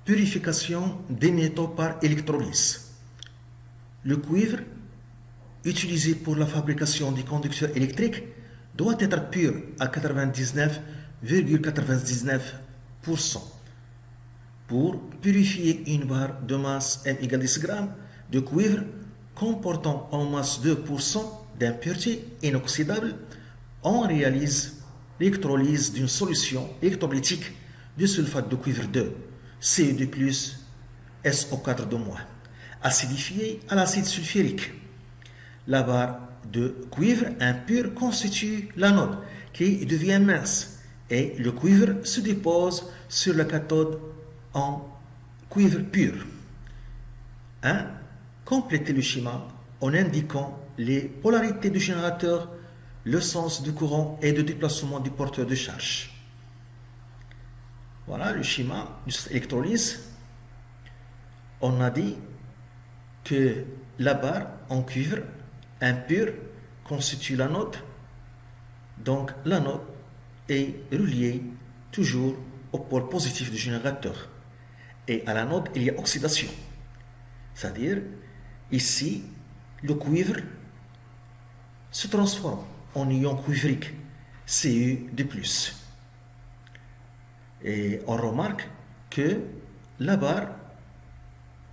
Purification des métaux par électrolyse. Le cuivre, utilisé pour la fabrication des conducteurs électriques, doit être pur à 99,99%. Pour purifier une barre de masse M égale 10 grammes de cuivre comportant en masse 2% d'impureté inoxydable, on réalise l'électrolyse d'une solution électrolytique de sulfate de cuivre 2, CuD+, SO4-, acidifié à l'acide sulfurique. La barre de cuivre impur constitue l'anode qui devient mince et le cuivre se dépose sur la cathode en cuivre pur. 1. Complétez le schéma en indiquant les polarités du générateur, le sens du courant et de déplacement du porteur de charge. Voilà le schéma de cette électrolyse. On a dit que la barre en cuivre impur constitue l'anode. Donc l'anode est reliée toujours au pôle positif du générateur. Et à l'anode, il y a oxydation. C'est-à-dire, ici, le cuivre se transforme en ion cuivrique, CuD+. Et on remarque que la barre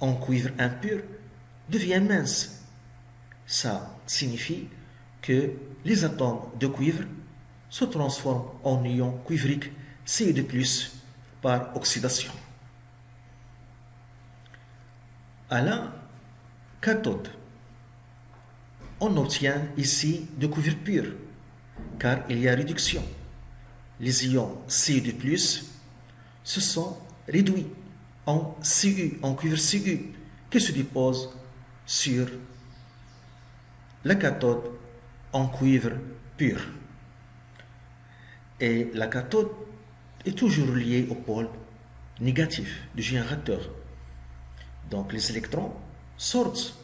en cuivre impur devient mince. Ça signifie que les atomes de cuivre se transforment en ion cuivrique, CuD+, par oxydation. À la cathode, on obtient ici du cuivre pur, car il y a réduction. Les ions CuD+, se sont réduits en Cu, en cuivre Cu, qui se dépose sur la cathode en cuivre pur. Et la cathode est toujours liée au pôle négatif du générateur. Donc les électrons sortent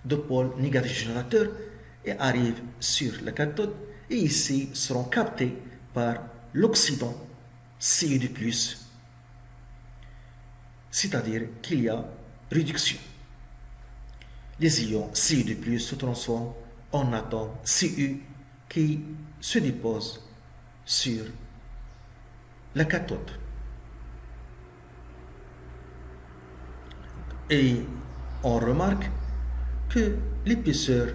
du pôle négatif du générateur et arrivent sur la cathode et ici seront captés par l'oxydant CuD+, c'est-à-dire qu'il y a réduction. Les ions CuD+, se transforment en atomes Cu qui se déposent sur la cathode. Et on remarque que l'épaisseur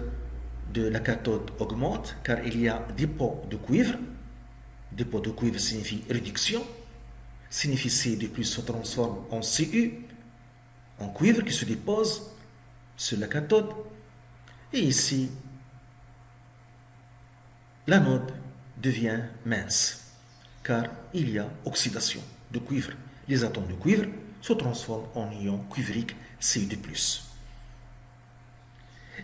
de la cathode augmente car il y a des pots de cuivre. Des pots de cuivre signifie réduction, signifie CuD+ se transforme en Cu, en cuivre qui se dépose sur la cathode. Et ici, l'anode devient mince car il y a oxydation de cuivre. Les atomes de cuivre se transforment en ions cuivriques CuD+.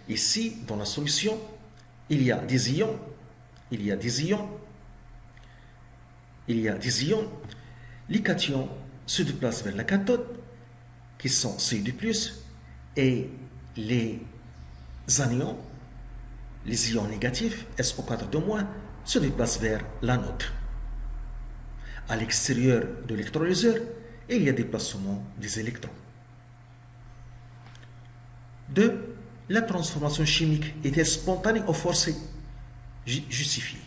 Ici, dans la solution, il y a des ions, les cations se déplacent vers la cathode, qui sont CuD+, et les anions, les ions négatifs, SO4-, se déplacent vers l'anode. À l'extérieur de l'électrolyseur, il y a déplacement des électrons. 2. La transformation chimique est-elle spontanée ou forcée? Justifiée.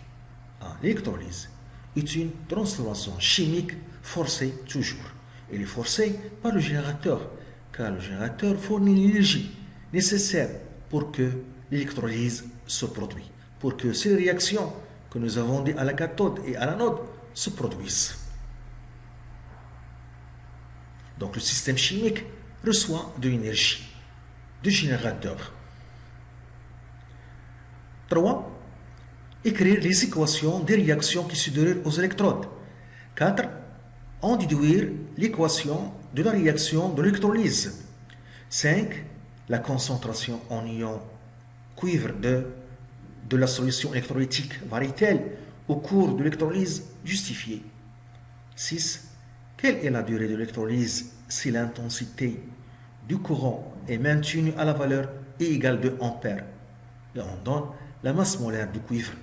L'électrolyse est une transformation chimique forcée toujours. Elle est forcée par le générateur, car le générateur fournit l'énergie nécessaire pour que l'électrolyse se produise, pour que ces réactions que nous avons dit à la cathode et à l'anode se produisent. Donc le système chimique reçoit de l'énergie du générateur. 3. Écrire les équations des réactions qui se déroulent aux électrodes. 4. En déduire l'équation de la réaction de l'électrolyse. 5. La concentration en ion cuivre de la solution électrolytique varie-t-elle au cours de l'électrolyse justifiée? 6. Quelle est la durée de l'électrolyse si l'intensité du courant est maintenue à la valeur E égale 2 ampères? Et on donne la masse molaire du cuivre,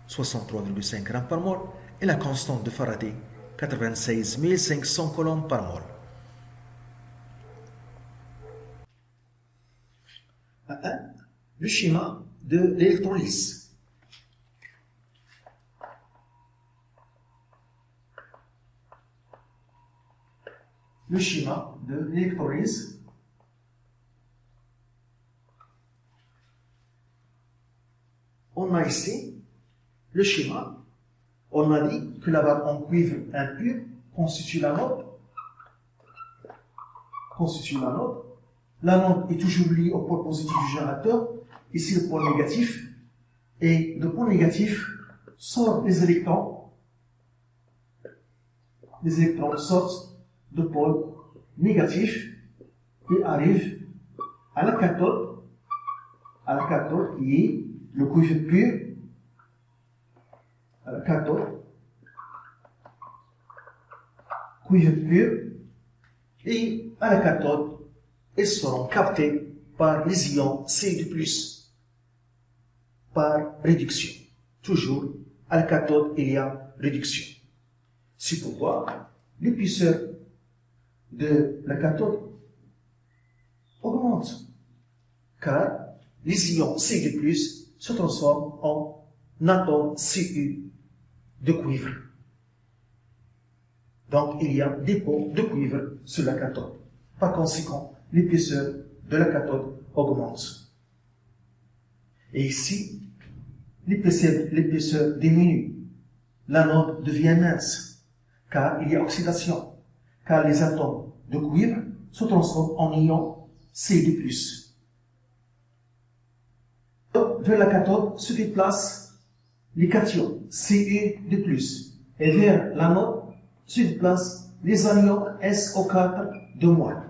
63,5 g par mol, et la constante de Faraday, 96 500 coulombs par mol. à 1 le schéma de l'électrolyse. Le schéma de l'électrolyse. On a ici le schéma. On a dit que la barre en cuivre impur constitue l'anode. L'anode est toujours liée au pôle positif du générateur. Ici, le pôle négatif. Et le pôle négatif sort des électrons. Les électrons sortent du pôle négatif et arrivent à la cathode qui est le cuivre pur. À la cathode, cuivre pur, et à la cathode, elles seront captées par les ions Cu+, par réduction. Toujours, à la cathode, il y a réduction. C'est pourquoi l'épaisseur de la cathode augmente, car les ions Cu+ se transforment en atomes Cu de cuivre. Donc, il y a des pots de cuivre sur la cathode. Par conséquent, l'épaisseur de la cathode augmente. Et ici, l'épaisseur diminue. L'anode devient mince, car il y a oxydation, car les atomes de cuivre se transforment en ions Cu+. Vers la cathode se déplacent les cations Cu2+, et vers l'anode se déplacent les anions SO4 de moins.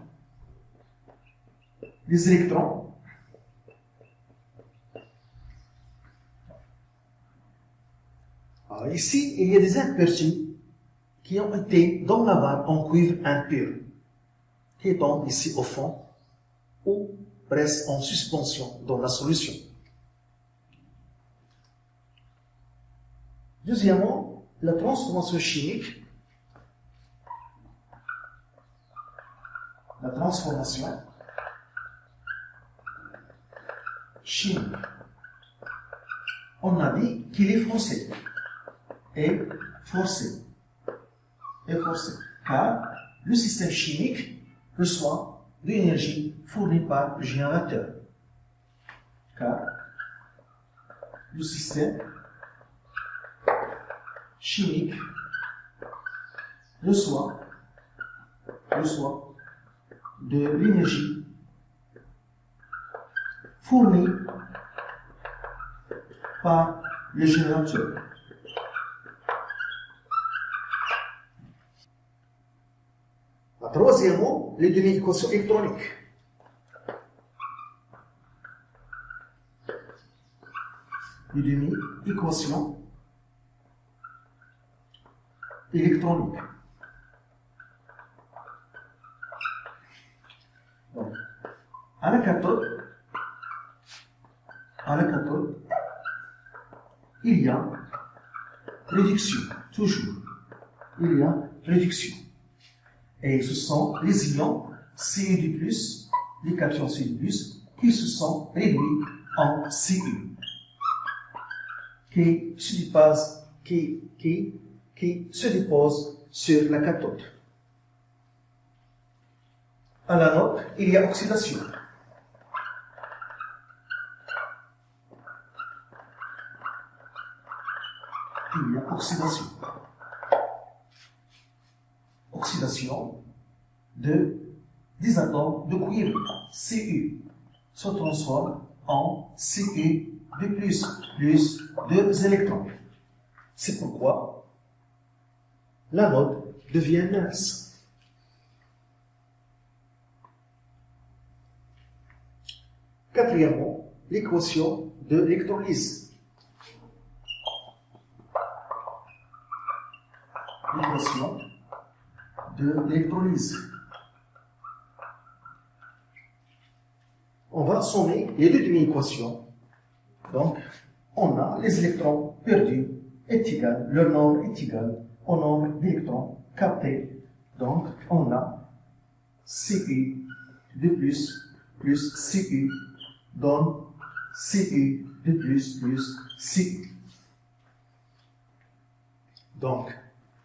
Les électrons alors ici, il y a des impuretés qui ont été dans la barre en cuivre impur, qui tombent ici au fond ou restent en suspension dans la solution. Deuxièmement, la transformation chimique. La transformation chimique. On a dit qu'il est forcé. Et forcé. Car le système chimique reçoit de l'énergie fournie par le générateur. Car le système chimique reçoit de l'énergie fournie par le générateur. Troisièmement, les demi-équations électroniques. Les demi-équations électroniques. Donc, à la cathode, il y a réduction, toujours. Il y a réduction. Et ce sont les ions Cu2+, les cations Cu2+, qui se sont réduits en Cu, qui se déposent sur la cathode. À l'anode, il y a oxydation. Il y a oxydation. Oxydation des atomes de cuivre, Cu, se transforme en Cu de plus 2 électrons. C'est pourquoi l'anode devient mince. Quatrièmement, l'équation de l'électrolyse. L'équation de l'électrolyse. On va sommer les deux demi-équations. Donc, on a les électrons perdus est égal, leur nombre est égal au nombre d'électrons captés. Donc, on a Cu de plus Cu donne Cu de plus Cu. Donc,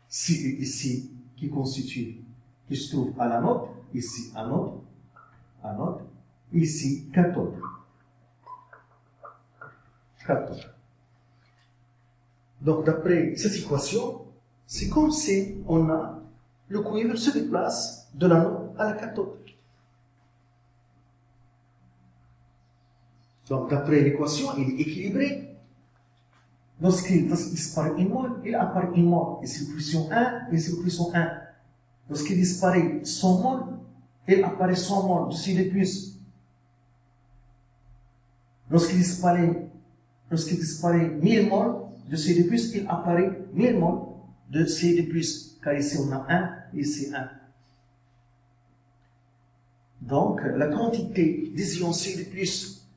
Cu ici, qui se trouve à l'anode, ici anode, ici cathode. Donc, d'après cette équation, c'est comme si on a le cuivre se déplace de l'anode à la cathode. Donc, d'après l'équation, il est équilibré. Lorsqu'il disparaît une mole, il apparaît une mole. Et c'est pression 1, et c'est pression 1. Lorsqu'il disparaît 100 moles, il apparaît 100 moles de C de plus. Lorsqu'il disparaît 1000 moles de C de plus, il apparaît 1000 moles de C de plus. Car ici on a 1, ici 1. Donc, la quantité des ions C de plus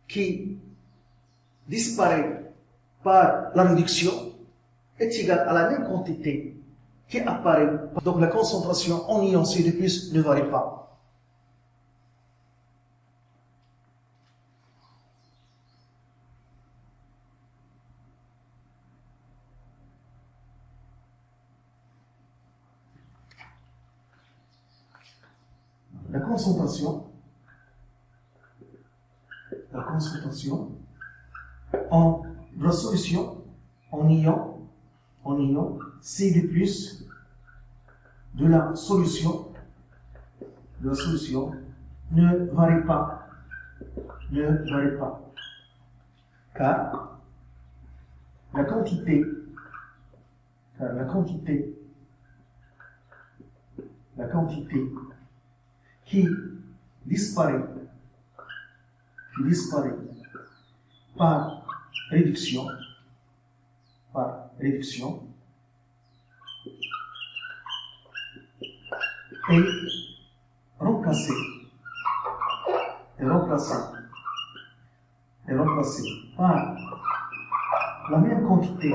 qui disparaît par la réduction est égale à la même quantité qui apparaît. Donc, la concentration en ions C de plus ne varie pas. La concentration en la solution en ion C de plus de la solution ne varie pas. Car la quantité qui disparaît par réduction est remplacée par la même quantité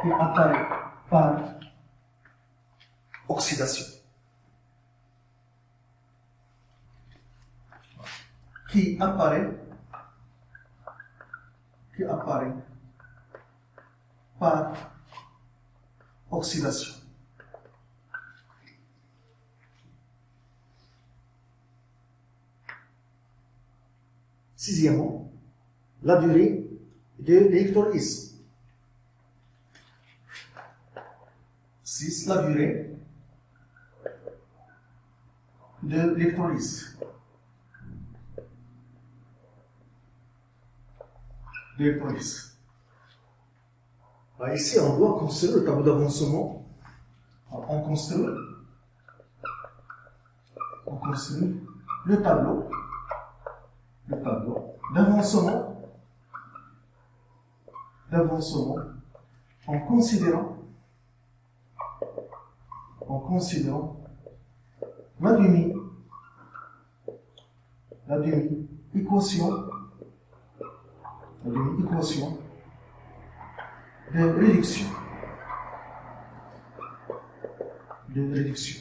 qui apparaît par oxydation. Qui apparaît par oxydation. Sixièmement, la durée de l'électrolyse. 6. La durée de l'électrolyse. Ici, on doit construire le tableau d'avancement. On construit le tableau d'avancement en considérant la demi-équation de réduction.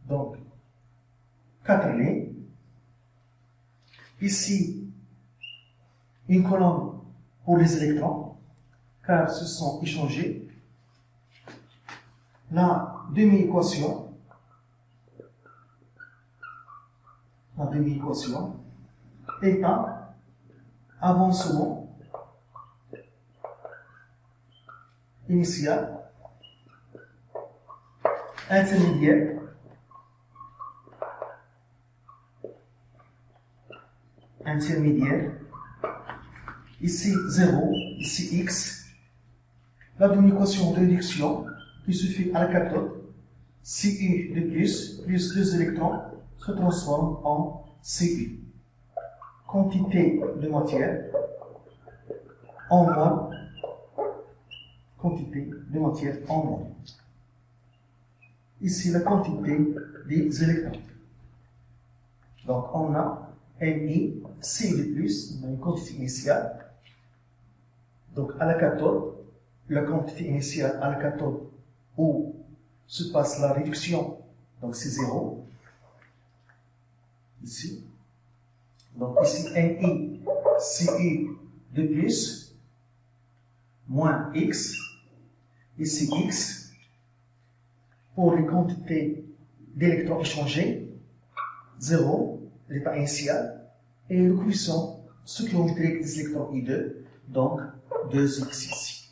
Donc, 4 lignes. Ici, une colonne pour les électrons, car ce sont échangés. La demi-équation est un avancement initial, intermédiaire, ici 0, ici x. La demi-équation de réduction qui suffit à la cathode, Cu de plus 2 électrons, se transforme en Cu. Quantité de matière en mol. Ici, la quantité des électrons. Donc, on a Mi, Si de plus, on a une quantité initiale. Donc à la cathode, la quantité initiale à la cathode où se passe la réduction, donc c'est 0. Ici. Donc ici, Mi, Si de plus, moins X. Ici, X. Pour les quantités d'électrons échangés, 0, l'état initial, et le coefficient stoichiométrique des électrons I2, donc 2x ici.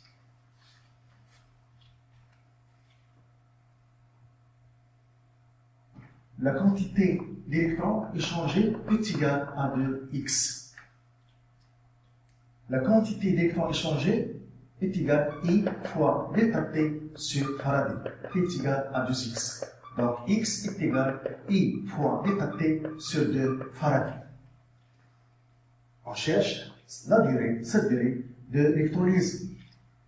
La quantité d'électrons échangés est égale à 2x. La quantité d'électrons échangés est égale à I fois delta T sur Faraday, qui est égal à 2x. Donc x est égal à I fois delta T sur 2 Faraday. On cherche cette durée de l'électrolyse.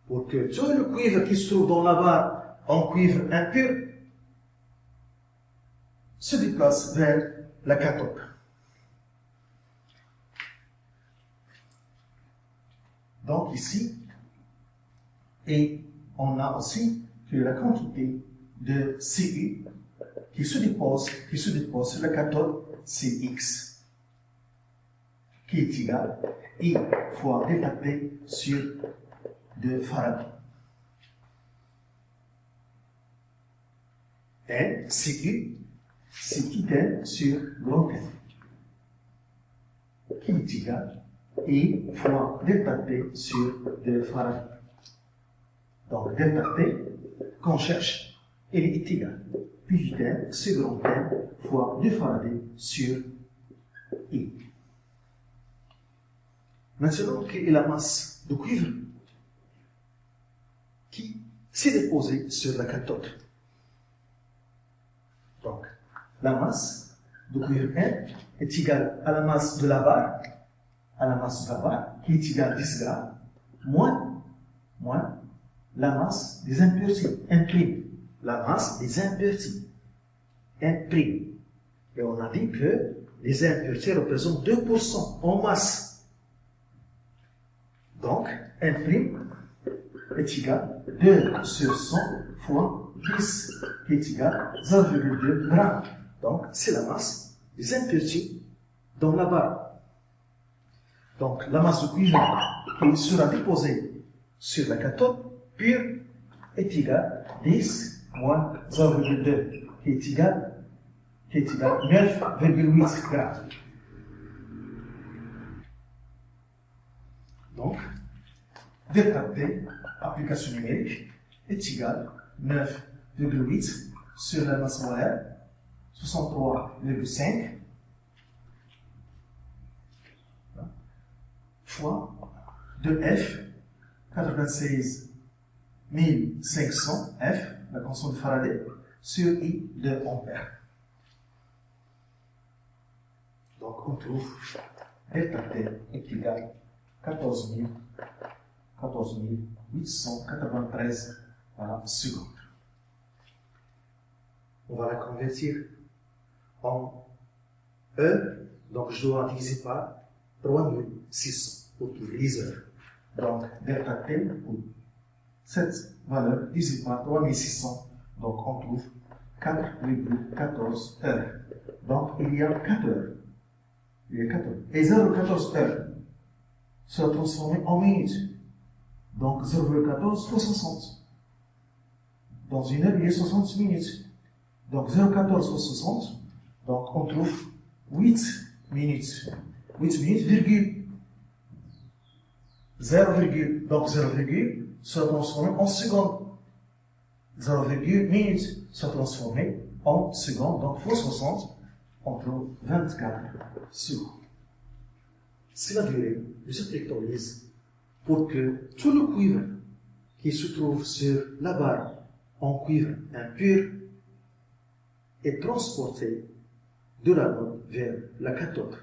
Pour que tout le cuivre qui se trouve dans la barre en cuivre impur se déplace vers la cathode. Donc ici, et on a aussi que la quantité de Cu qui se dépose sur la cathode, c'est X, qui est égal à I fois delta T sur 2 Faraday. Et Cu, c'est N sur grand N, qui est égal à I fois delta T sur 2 Faraday. Donc delta T qu'on cherche, elle est égale à pi N sur grand N fois 2 Faraday sur I. Maintenant, quelle est la masse de cuivre qui s'est déposée sur la cathode? Donc, la masse de cuivre N est égale à la masse de la barre, qui est égale à 10 grammes, moins la masse des impuretés, N'. La masse des impuretés, N'. Et on a dit que les impuretés représentent 2% en masse. Donc, N' est égal à 2 sur 100 fois 10, qui est égal à 0,2 grammes. Donc, c'est la masse des impuretés dans la barre. Donc, la masse de cuivre qui sera déposée sur la cathode pure est égale à 10 moins 0,2, qui est égal à 9,8 grammes. Donc, delta T, application numérique, est égal à 9,8 sur la masse molaire, 63,5, fois 2F, 96 500 F, la constante de Faraday, sur I de ampère. Donc, on trouve delta T est égal à 14 893 secondes. On va la convertir en E, donc je dois diviser par 3600 pour trouver les heures. Donc, delta T, cette valeur divisée par 3600, donc on trouve 4,14 heures. Donc, il y a 4 heures. Et 0,14 heures sera transformé en minutes. Donc 0,14 fois 60. Dans une heure, il y a 60 minutes. Donc 0,14 fois 60, donc on trouve 8 minutes. 8 minutes, virgule. 0, donc 0, sera transformé en secondes. 0, minutes sera transformé en secondes. Donc fois 60, on trouve 24 secondes. C'est la durée de cette électrolyse pour que tout le cuivre qui se trouve sur la barre en cuivre impur est transporté de l'anode vers la cathode.